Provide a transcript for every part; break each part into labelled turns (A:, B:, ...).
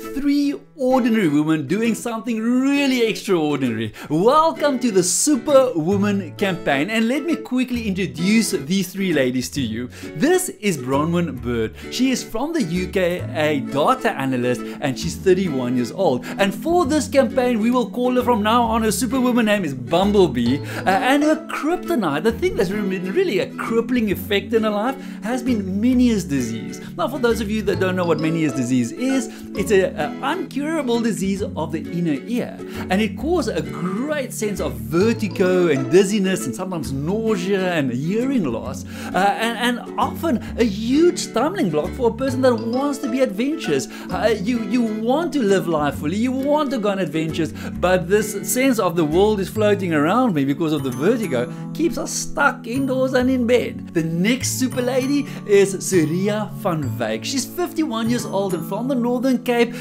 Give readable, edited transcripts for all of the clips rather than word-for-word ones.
A: three ordinary women doing something really extraordinary. Welcome to the Superwomen campaign, and let me quickly introduce these three ladies to you. This is Bronwyn Bird. She is from the UK, a data analyst, and she's 31 years old. And for this campaign, we will call her from now on. Her Superwoman name is Bumblebee, and her kryptonite, the thing that's really a crippling effect in her life, has been Meniere's disease. Now, for those of you that don't know what Meniere's disease is, it's an uncurable disease of the inner ear, and it causes a great sense of vertigo and dizziness and sometimes nausea and hearing loss, and often a huge stumbling block for a person that wants to be adventurous. You want to live life fully, you want to go on adventures, but this sense of the world is floating around me because of the vertigo keeps us stuck indoors and in bed. The next super lady is Syria van Wyk. She's 51 years old and from the Northern Cape,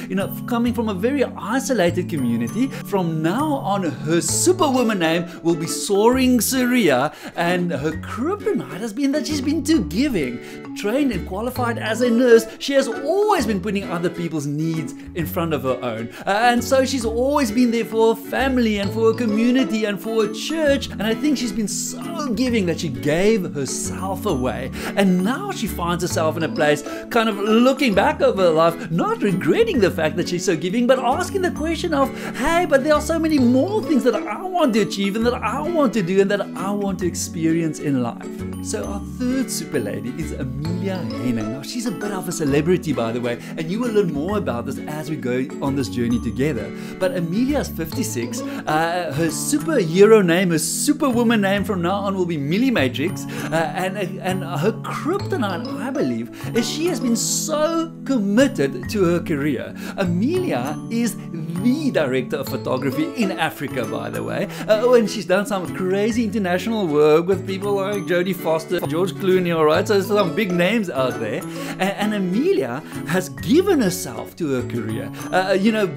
A: coming from a very isolated community. From now on, her Superwoman name will be Soaring Syria, and her kryptonite has been that she's been too giving. Trained and qualified as a nurse, she has always been putting other people's needs in front of her own. And so she's always been there for her family and for her community and for her church. And I think she's been so giving that she gave herself away. And now she finds herself in a place kind of looking back over her life, not regretting the fact that she's so giving, but asking the question of, hey, but there are so many more things that I want to achieve and that I want to do and that I want to experience in life. So our third super lady is Amelia Heyman. Now, she's a bit of a celebrity, by the way, and you will learn more about this as we go on this journey together. But Amelia is 56. Her superhero name, her Superwoman name from now on will be Millie Matrix, and her kryptonite, I believe, is she has been so committed to her career. Amelia is the director of photography in Africa, by the way, and she's done some crazy international work with people like Jodie Foster, George Clooney, alright, so some big names out there. And Amelia has given herself to her career,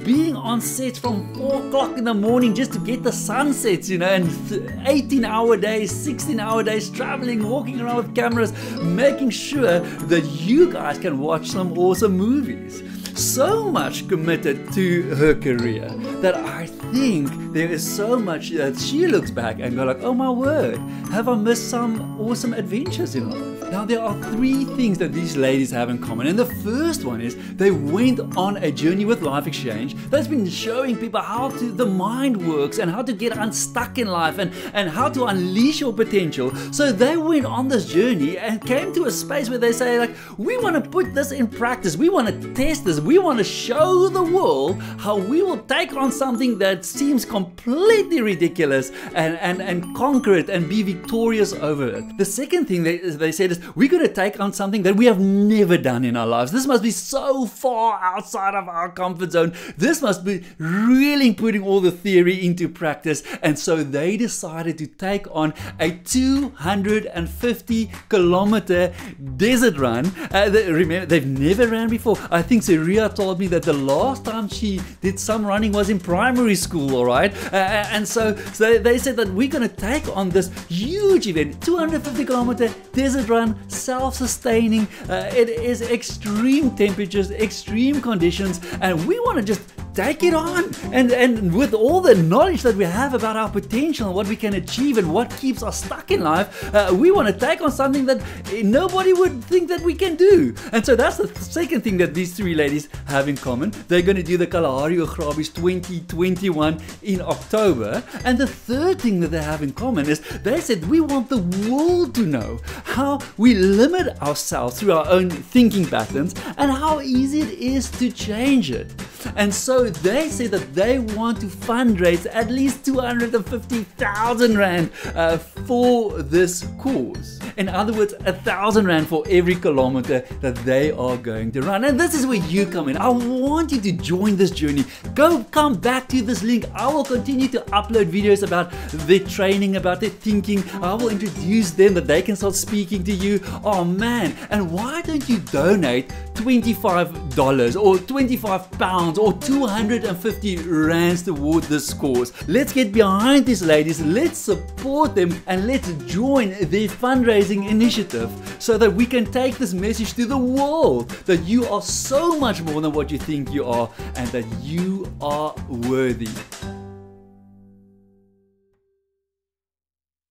A: being on sets from 4 o'clock in the morning just to get the sunsets, and 18-hour days, 16-hour days, traveling, walking around with cameras, making sure that you guys can watch some awesome movies. So much committed to her career that I think there is so much that she looks back and go like, oh my word, have I missed some awesome adventures in life? Now, there are three things that these ladies have in common, and the first one is they went on a journey with Life Exchange that's been showing people how the mind works and how to get unstuck in life and how to unleash your potential. So they went on this journey and came to a space where they say, like, we want to put this in practice, we want to test this, we want to show the world how we will take on something that seems completely ridiculous and conquer it and be victorious over it. The second thing they said is, we're going to take on something that we have never done in our lives. This must be so far outside of our comfort zone. This must be really putting all the theory into practice. And so they decided to take on a 250-kilometer desert run. Remember, they've never ran before. I think Syria told me that the last time she did some running was in primary school, all right? And so they said that we're going to take on this huge event, 250-kilometer desert run, self-sustaining. It is extreme temperatures, extreme conditions, and we want to just take it on. And with all the knowledge that we have about our potential and what we can achieve and what keeps us stuck in life, we want to take on something that nobody would think that we can do. And so that's the second thing that these three ladies have in common. They're going to do the Kalahari Ugrabies 2021 in October. And the third thing that they have in common is they said we want the world to know how we limit ourselves through our own thinking patterns and how easy it is to change it. And so they say that they want to fundraise at least 250,000 Rand for this cause. In other words, 1,000 Rand for every kilometer that they are going to run. And this is where you come in. I want you to join this journey. Come back to this link. I will continue to upload videos about their training, about their thinking. I will introduce them that they can start speaking to you. Oh man, and why don't you donate $25 or £25 or 250 rands toward this cause. Let's get behind these ladies, let's support them, and let's join their fundraising initiative so that we can take this message to the world that you are so much more than what you think you are and that you are worthy.